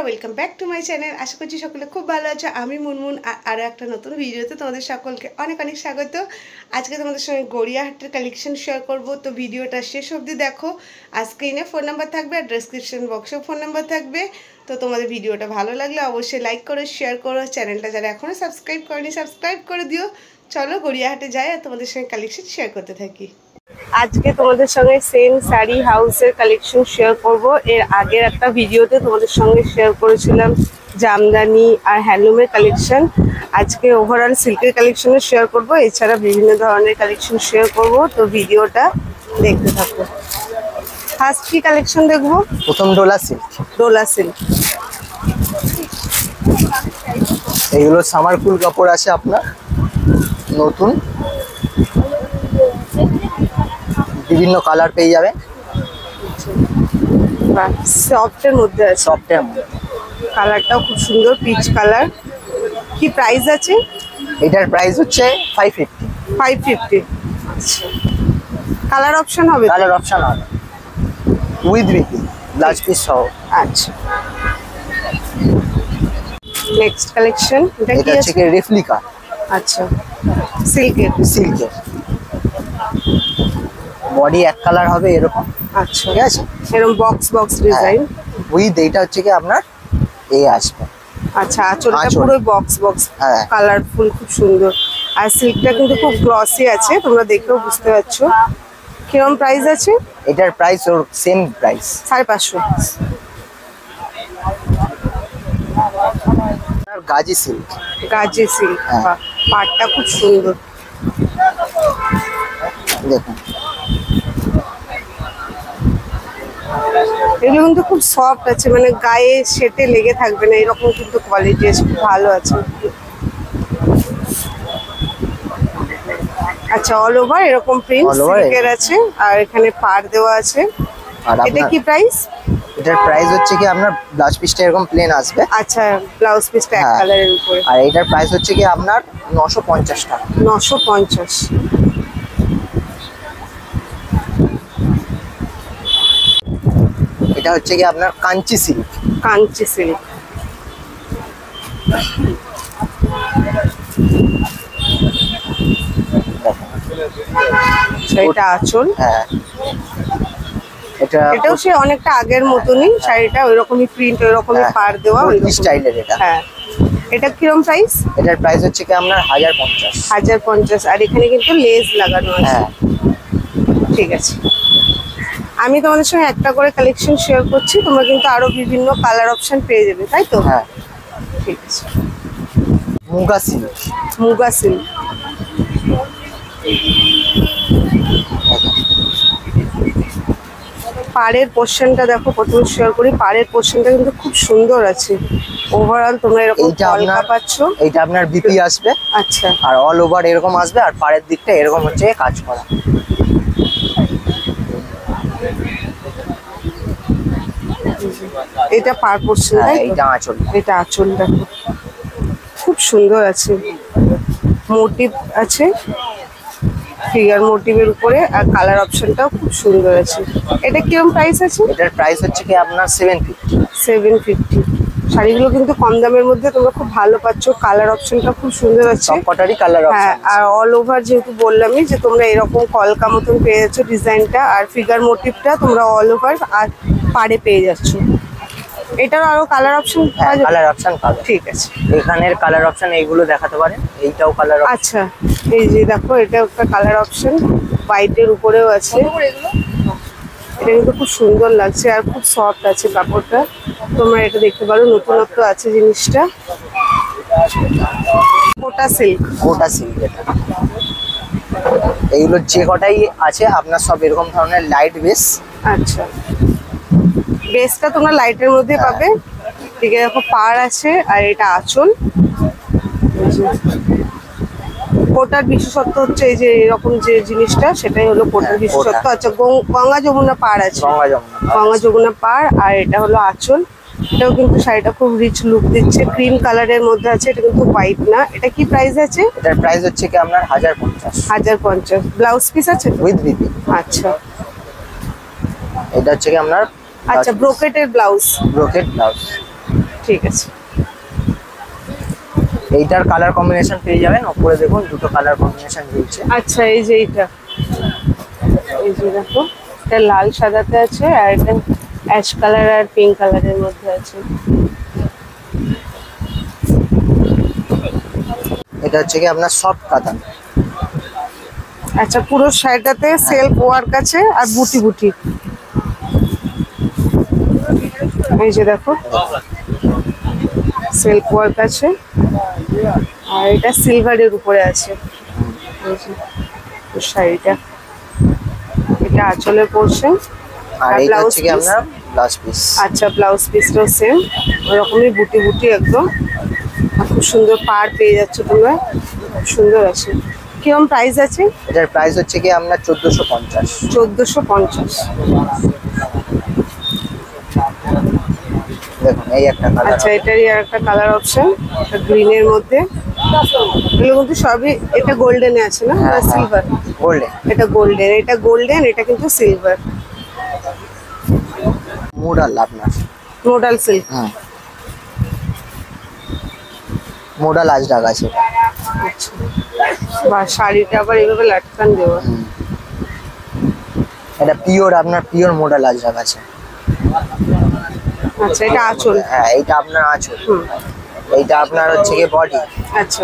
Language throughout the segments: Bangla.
Welcome back to my channel. আশা করছি সকলে খুব ভালো আছো। আমি মুনমুন আরও একটা নতুন ভিডিওতে তোমাদের সকলকে অনেক অনেক স্বাগত। আজকে তোমাদের সঙ্গে গড়িয়াহাটের কালেকশন শেয়ার করব, তো ভিডিওটা শেষ অবধি দেখো। আর স্ক্রিনে ফোন নাম্বার থাকবে আর ডেসক্রিপশন বক্সেও ফোন নাম্বার থাকবে। তো তোমাদের ভিডিওটা ভালো লাগলে অবশ্যই লাইক করো, শেয়ার করো। চ্যানেলটা যারা এখনও সাবস্ক্রাইব করেনি সাবস্ক্রাইব করে দিও। চলো গড়িয়াহাটে যাই আর তোমাদের সঙ্গে কালেকশন শেয়ার করতে থাকি। আজকে তোমাদের সঙ্গে সেন শাড়ি হাউসের কালেকশন শেয়ার করব। এর আগের একটা ভিডিওতে তোমাদের সঙ্গে শেয়ার করেছিলাম জামদানি আর হ্যান্ডলুমের কালেকশন। আজকে ওভারঅল সিল্কের কালেকশনে শেয়ার করব, এছাড়া বিভিন্ন ধরনের কালেকশন শেয়ার করব। তো ভিডিওটা দেখতে থাকো। ফার্স্ট কি কালেকশন দেখবো? প্রথম ডোলা সিল্ক। ডোলা সিল্ক, এইগুলো সামারকুল কাপড় আছে আপনার, নতুন বিভিন্ন কালার পেয়ে যাবেন। সফটের মধ্যে আছে, সফটের মধ্যে কালারটাও খুব সুন্দর, পিচ কালার। কি প্রাইস আছে? এটার প্রাইস হচ্ছে 550। 550। আচ্ছা, কালার অপশন হবে? কালার অপশন হবে উইথ রিপিং ব্লাউজ পিস সহ। আচ্ছা, নেক্সট কালেকশন এটা হচ্ছে কি রেপ্লিকা। আচ্ছা, সিল্কের। সিল্কের বডি এক কালার হবে এরকম। আচ্ছা, ঠিক আছে, এরকম বক্স বক্স ডিজাইন উইথ এইটা হচ্ছে কি আপনার এই আসবে। আচ্ছা, আঁচলটা পুরো বক্স বক্স কালারফুল, খুব সুন্দর। আর সিল্কটা কিন্তু খুব গ্লসি আছে, তোমরা দেখেও বুঝতে পারছো। কিরকম প্রাইস আছে? এটার প্রাইস ওর same price 550। Gazi silk. Gazi silk, পাটটা খুব সুন্দর। দেখুন এগুলো কিন্তু খুব সফট আছে, মানে গায়ে সেটে লেগে থাকবে না, এরকম কিন্তু কোয়ালিটি আছে, খুব ভালো আছে। আচ্ছা, অল ওভার এরকম প্রিন্ট সিল্কের আছে, আর এখানে পাড় দেওয়া আছে। এটা কি প্রাইস? এটার প্রাইস হচ্ছে কি আপনার ব্লাউজ পিসটা এরকম প্লেন আসবে। আচ্ছা, ব্লাউজ পিসটা এক কালারের উপরে। আর এটার প্রাইস হচ্ছে কি আপনার 950 টাকা। 950। এটা হচ্ছে কি আপনার কাঞ্চি সিল্ক। কাঞ্চি সিল্ক, এটা আঁচল। হ্যাঁ, এটাও সে অনেকটা আগের মতনই শাড়িটা, ওইরকমই প্রিন্ট, ওইরকমই পাড় দেওয়া, ওই স্টাইলের এটা। হ্যাঁ, এটা কিরকম প্রাইস? এটার প্রাইস হচ্ছে কি আপনার 1050। 1050। আর এখানে কিন্তু লেস লাগানো আছে। ঠিক আছে, আমি তোমাদের সঙ্গে একটা করে কালেকশন শেয়ার করছি, তোমরা কিন্তু আরো বিভিন্ন কালার অপশন পেয়ে যাবে, তাই তো? হ্যাঁ, ঠিক আছে। মুগা সিল্ক। মুগা সিল্ক, পাড়ের পোর্শনটা দেখো, প্রথমে শেয়ার করি। পাড়ের পোর্শনটা কিন্তু খুব সুন্দর আছে। ওভারঅল তোমরা এরকম কলকা পাচ্ছ। এইটা আপনার বিপি আসবে। আচ্ছা, আর অল ওভার এরকম আসবে, আর পাড়ের দিকটা এরকম হচ্ছে কাজ করা। এটা পাড় পোর্শন, এইটা আঁচল। এটা আঁচল দেখো, খুব সুন্দর আছে। মোটিভ আছে, ফিগার মোটিভের উপরে, আর কালার অপশনটাও খুব সুন্দর আছে। এটা কিরকম প্রাইস আছে? এটার প্রাইস হচ্ছে কি আপনার 750। 750। শাড়িগুলো কিন্তু কম দামের মধ্যে তোমরা খুব ভালো পাচ্ছ, কালার অপশনটা খুব সুন্দর আছে। সবকটারই কালার অপশন। হ্যাঁ, আর অল ওভার যেহেতু বললামই যে তোমরা এরকম কলকা মতন পেয়ে যাচ্ছ ডিজাইনটা, আর ফিগার মোটিভটা তোমরা অল ওভার আর পাড়ে পেয়ে যাচ্ছ। এটার আরো কালার অপশন পাওয়া যাবে? কালার অপশন পাবে। ঠিক আছে, এখানের কালার অপশন এইগুলো দেখাতে পারেন। এইটাও কালার। আচ্ছা, এই যে দেখো, এটা একটা কালার অপশন, হোয়াইটের উপরেও আছে। এটা কিন্তু খুব সুন্দর লাগছে আর খুব সফট আছে কাপড়টা, তোমরা এটা দেখতে পারো, নতুনত্ব আছে জিনিসটা। কোটা সিল্ক। কোটা সিল্ক, এটা এইগুলো যে কটাই আছে আপনার সব এরকম ধরনের লাইট বেস। আচ্ছা, বেসটা তোমরা লাইটের মধ্যে পাবে। ঠিক আছে, দেখো পাড় আছে, আর এটা আঁচল। কোটার বিশেষত্ব হচ্ছে এই যে এরকম যে জিনিসটা, সেটাই হলো কোটার বিশেষত্ব। আচ্ছা, গঙ্গা যমুনা পাড় আছে, গঙ্গা যমুনা পাড়, আর এটা হলো আঁচল। এটাও কিন্তু শাড়িটা খুব রিচ লুক দিচ্ছে, ক্রিম কালারের মধ্যে আছে। এটা কিন্তু হোয়াইট না। এটা কি প্রাইস আছে? এটার প্রাইস হচ্ছে কি আপনার 1050। 1050। ব্লাউজ পিস আছে উইথ বিপি। আচ্ছা, এটা হচ্ছে কি আপনার আচ্ছা, ব্রোকেটের ব্লাউজ। Brocade blouse. ঠিক আছে। এইটার কালার কম্বিনেশন পেয়ে যাবেন, উপরে দেখুন দুটো কালার কম্বিনেশন রয়েছে। আচ্ছা এই যে এইটা, এই যে দেখো এটা লাল সাদাতে আছে, আর এটা অ্যাশ কালার আর পিঙ্ক কালারের মধ্যে আছে। এটা হচ্ছে কি আপনার সফট কাতান। আচ্ছা পুরো শাড়িটাতে সেলফ ওয়ার্ক আছে আর বুটি বুটি, এই যে দেখো সেলফ ওয়ার্ক আছে, আর এটা সিলভারের উপরে আছে। এই যে শাড়িটা, এটা আঁচলে পড়ছে, আর আর এইটা ব্লাউজ হচ্ছে কি আপনার ব্লাউজ পিস। আচ্ছা ব্লাউজ পিসটাও সেম ওরকমই বুটি বুটি একদম, আর খুব সুন্দর পাড় পেয়ে যাচ্ছে তোমরা, সুন্দর আছে। কিরকম প্রাইস আছে? এটার প্রাইস হচ্ছে কি আপনার 1450। 1450। দেখুন এই একটা কালার। আচ্ছা এটারই আর একটা কালার অপশন, এটা গ্রিনের মধ্যে, এগুলো কিন্তু সবই, এটা গোল্ডেনে আছে না সিলভার? গোল্ডেন। এটা গোল্ডেন, এটা গোল্ডেন, এটা কিন্তু সিলভার। মোডাল আপনার মোডাল সিল্ক। মোডাল আজরাক আছে। আচ্ছা বা শাড়িটা আবার এইভাবে লাটকান দেওয়া। এটা পিওর আপনার পিওর মোডাল আজরাক আছে। আচ্ছা এটা আঁচল। হ্যাঁ এইটা আপনার আঁচল। এইটা আপনার হচ্ছে কি বডি। আচ্ছা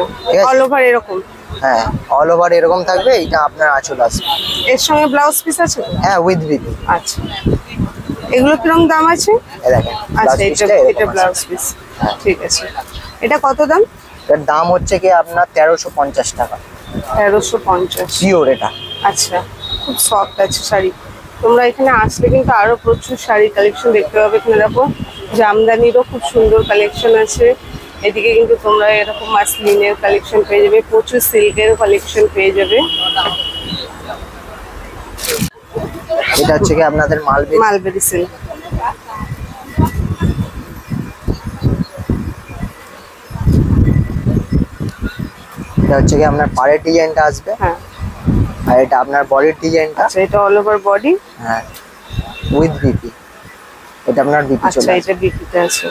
অল ওভার এরকম? হ্যাঁ অল ওভার এরকম থাকবে, এইটা আপনার আঁচল আসবে। এর সঙ্গে ব্লাউজ পিস আছে? হ্যাঁ উইথ বিপি। আচ্ছা এগুলো কিরকম দাম আছে? দেখেন আচ্ছা এটা ব্লাউজ পিস, ঠিক আছে। এটা কত দাম? এর দাম হচ্ছে কি আপনার 1350 টাকা। 1350 পিওর এটা। আচ্ছা খুব সফট আছে শাড়ি। তোমরা এখানে আসলে কিন্তু আরো প্রচুর শাড়ি কালেকশন দেখতে পাবে। এখানে দেখো জামদানিরও খুব সুন্দর কালেকশন আছে, এদিকে কিন্তু তোমরা এরকম মাসলিনের কালেকশন পেয়ে যাবে, প্রচুর সিল্কের কালেকশন পেয়ে যাবে। এটা হচ্ছে কি আপনাদের মালবেরি সিল্ক। এটা হচ্ছে কি আপনার পাড়ের ডিজাইনটা আসবে। হ্যাঁ আর এটা আপনার বডির ডিজাইনটা। আচ্ছা এটা অল ওভার বডি। হ্যাঁ উইথ বিপি। এটা আপনার বিপি চলে। আচ্ছা এটা বিপিতে আছে।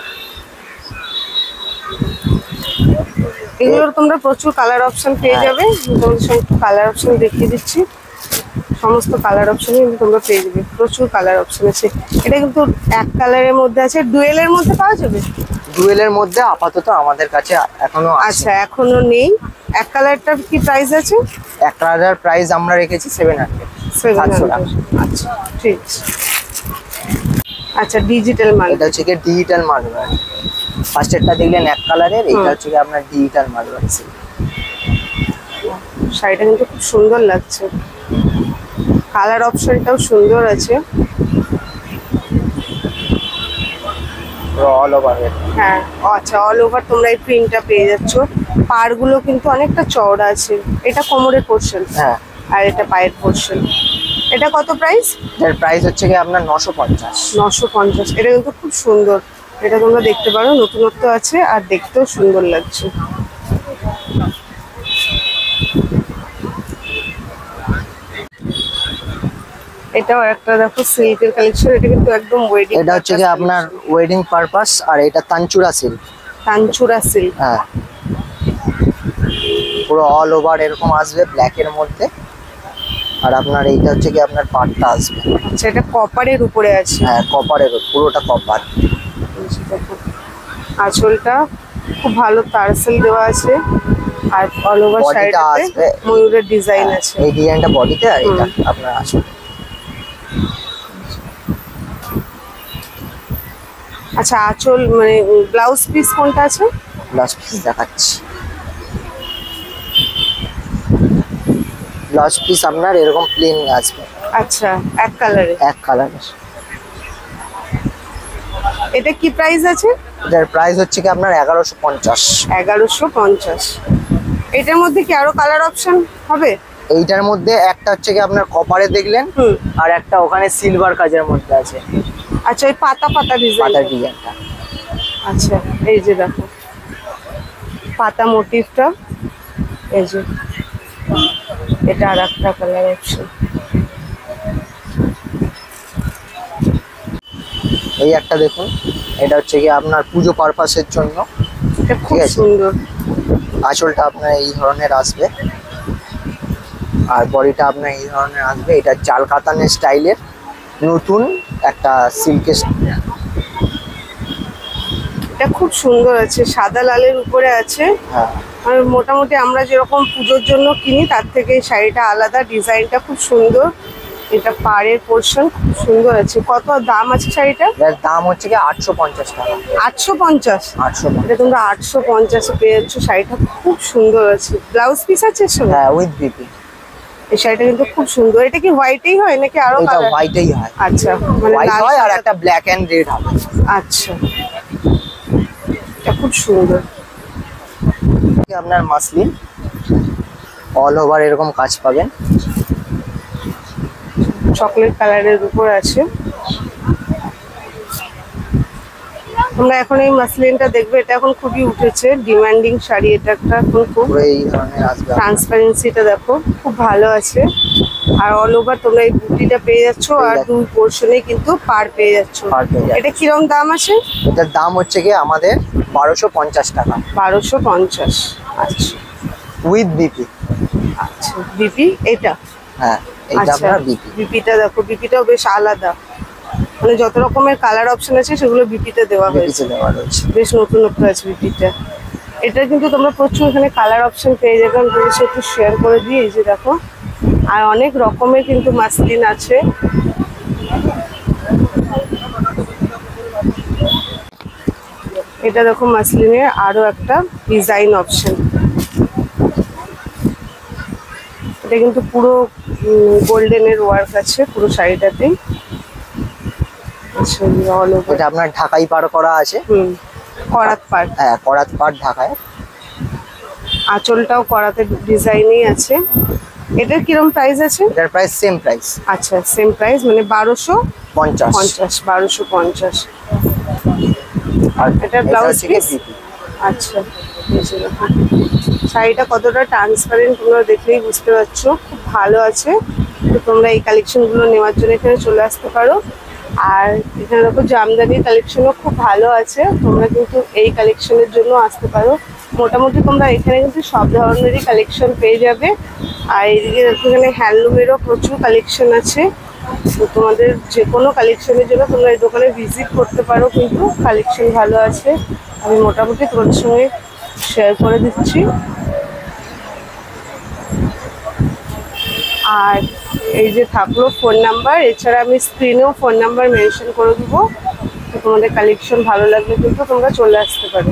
এগুলোর তোমরা প্রচুর কালার অপশন পেয়ে যাবে, তোমাদের সঙ্গে একটু কালার অপশন দেখিয়ে দিচ্ছি। সমস্ত কালার অপশনই কিন্তু তোমরা পেয়ে যাবে, প্রচুর কালার অপশন আছে। এটা কিন্তু এক কালারের মধ্যে আছে, ডুয়েলের মধ্যে পাওয়া যাবে? ডুয়েলের মধ্যে আপাতত আমাদের কাছে এখনো আছে। আচ্ছা এখনো নেই। এক কালারটার কি প্রাইস আছে? এক কালারের প্রাইস আমরা রেখেছি 700। 700 টাকা। আচ্ছা ঠিক আছে। আচ্ছা ডিজিটাল মাল। এটা হচ্ছে কি ডিজিটাল মালওয়ার। ফার্স্টেরটা দেখলেন এক কালারের, এটা হচ্ছে কি আপনার ডিজিটাল মালওয়ার। শাড়িটা কিন্তু খুব সুন্দর লাগছে, কালার অপশনটাও সুন্দর আছে। All over. হ্যাঁ আচ্ছা অল ওভার তোমরা এই প্রিন্টটা পেয়ে যাচ্ছ। পাড়গুলো কিন্তু অনেকটা চওড়া আছে, এটা কোমরের পোর্শন। হ্যাঁ আর এটা পায়ের পোর্শন। এটা কত প্রাইস? এর প্রাইস হচ্ছে কি আপনার 950। 950। এটা কিন্তু খুব সুন্দর, এটা তোমরা দেখতে পারো, নতুনত্ব আছে আর দেখতেও সুন্দর লাগছে। এটাও একটা দেখো সিল্কের কালেকশন, এটা কিন্তু একদম ওয়েডিং। এটা হচ্ছে কি আপনার ওয়েডিং পারপাস, আর এটা তানচুরা সিল্ক। তানচুরা সিল্ক। হ্যাঁ পুরো অল ওভার এরকম আসবে ব্ল্যাকের মধ্যে। আর আপনার এইটা হচ্ছে কি আপনার পাটটা আসবে। আচ্ছা এটা কপারের উপরে আছে? হ্যাঁ কপারের, পুরোটা কপার। আঁচলটা খুব ভালো টার্সেল দেওয়া আছে, আর অল ওভার শাড়িটাতে ময়ূরের ডিজাইন আছে। এই ডিজাইনটা বডিতে, আর এটা আপনার আসবে। আচ্ছা আঁচল মানে ব্লাউজ পিস কোনটা আছে? ব্লাউজ পিস দেখাচ্ছি। ব্লাউজ পিস আপনার এরকম প্লেন আসবে। আচ্ছা এক কালারে? এক কালারের। এটা কি প্রাইস আছে? এটার প্রাইস হচ্ছে কি আপনার 1150। 1150। এটার মধ্যে কি আরো কালার অপশন হবে? এইটার মধ্যে একটা হচ্ছে কি আপনার কপারে দেখলেন, আর একটা ওখানে সিলভার কাজের মধ্যে আছে। আচ্ছা ওই পাতা পাতা ডিজাইন। পাতা ডিজাইনটা। আচ্ছা এই যে দেখো পাতা মোটিভটা, এই যে এটা আর একটা কালার অপশন। এই একটা দেখুন, এটা হচ্ছে কি আপনার পুজো পারপাসের জন্য। এটা খুব ঠিক আছে। সুন্দর। আঁচলটা আপনার এই ধরনের আসবে, আর বডিটা আপনার এই ধরনের আসবে। এটা জাল কাতানের স্টাইলের নতুন একটা সিল্কের। এটা খুব সুন্দর আছে, সাদা লালের উপরে আছে। হ্যাঁ, আর মোটামুটি আমরা যেরকম পুজোর জন্য কিনি তার থেকে এই শাড়িটা আলাদা, ডিজাইনটা খুব সুন্দর। এটা পাড়ের পোর্শন খুব সুন্দর আছে। কত দাম আছে শাড়িটা? এর দাম হচ্ছে কি 850 টাকা। 850? 850। এটা তোমরা 850-এ পেয়ে যাচ্ছ। শাড়িটা খুব সুন্দর আছে। ব্লাউজ পিস আছে এর সঙ্গে? হ্যাঁ, উইথ বিপি। এই শাড়িটা কিন্তু খুব সুন্দর। এটা কি হোয়াইটেই হয় নাকি আরো এটা কালার? হোয়াইটেই হয়। আচ্ছা, মানে হোয়াইট লাল হয় আর সাদা। একটা ব্ল্যাক এন্ড রেড হবে। আচ্ছা, এটা খুব সুন্দর। আপনার মাসলিন অল ওভার এরকম কাজ পাবেন। চকলেট কালারের উপর আছে। তোমরা এখন এই মাসলিনটা দেখবে, এটা এখন খুবই উঠেছে, ডিমান্ডিং শাড়ি। এটা একটা এখন খুব পুরো এই ধরনের আসবে। ট্রান্সপারেন্সিটা দেখো খুব ভালো আছে। আর অল ওভার তোমরা এই বুটিটা পেয়ে যাচ্ছ, আর দুই পোর্শনে কিন্তু পার পেয়ে যাচ্ছ। পার পেয়ে যাচ্ছে। এটা কিরকম দাম আছে? এটার দাম হচ্ছে কি আমাদের 1250 টাকা 1250। আচ্ছা উইথ বিপি। আচ্ছা, বিপি এটা? হ্যাঁ, এটা আচ্ছা, আপনার বিপি। বিপিটা দেখো, বিপিটাও বেশ আলাদা। মানে যত রকমের কালার অপশন আছে সেগুলো বিপিতে দেওয়া হয়েছে। বিপিতে দেওয়া রয়েছে। বেশ নতুনত্ব আছে বিপিটা। এটা কিন্তু তোমরা প্রচুর এখানে কালার অপশন পেয়ে যাবে। আমি তোমাদের সাথে একটু শেয়ার করে দিই। এই যে দেখো, আর অনেক রকমের কিন্তু মাসলিন আছে। এটা দেখো মাসলিনের আরো একটা ডিজাইন অপশন। এটা কিন্তু পুরো গোল্ডেনের ওয়ার্ক আছে পুরো শাড়িটাতে। আচ্ছা, অল ওভার। এটা আপনার ঢাকাই পার করা আছে। করাত পাড়। হ্যাঁ, করাত পার ঢাকায়। আঁচলটাও করাতে ডিজাইনই আছে। এটার কিরকম প্রাইস আছে? এটার প্রাইস সেম প্রাইস। আচ্ছা, সেম প্রাইস, মানে 1250। 1250। আর এটার ব্লাউজ পিস? বিপি। আচ্ছা, বুঝে রাখো। শাড়িটা কতটা ট্রান্সপারেন্ট তোমরা দেখলেই বুঝতে পারছো, খুব ভালো আছে। তো তোমরা এই কালেকশনগুলো নেওয়ার জন্য এখানে চলে আসতে পারো। আর এখানে দেখো জামদানির কালেকশনও খুব ভালো আছে, তোমরা কিন্তু এই কালেকশনের জন্য আসতে পারো। মোটামুটি তোমরা এখানে কিন্তু সব ধরনেরই কালেকশন পেয়ে যাবে। আর এদিকে দেখো এখানে হ্যান্ডলুমেরও প্রচুর কালেকশন আছে। তো তোমাদের যে কোনো কালেকশনের জন্য তোমরা এই দোকানে ভিজিট করতে পারো, কিন্তু কালেকশন ভালো আছে। আমি মোটামুটি তোমাদের সঙ্গে শেয়ার করে দিচ্ছি। আর এই যে থাকলো ফোন নাম্বার, এছাড়া আমি স্ক্রিনেও ফোন নাম্বার মেনশন করে দেবো। তো তোমাদের কালেকশন ভালো লাগলে কিন্তু তোমরা চলে আসতে পারো।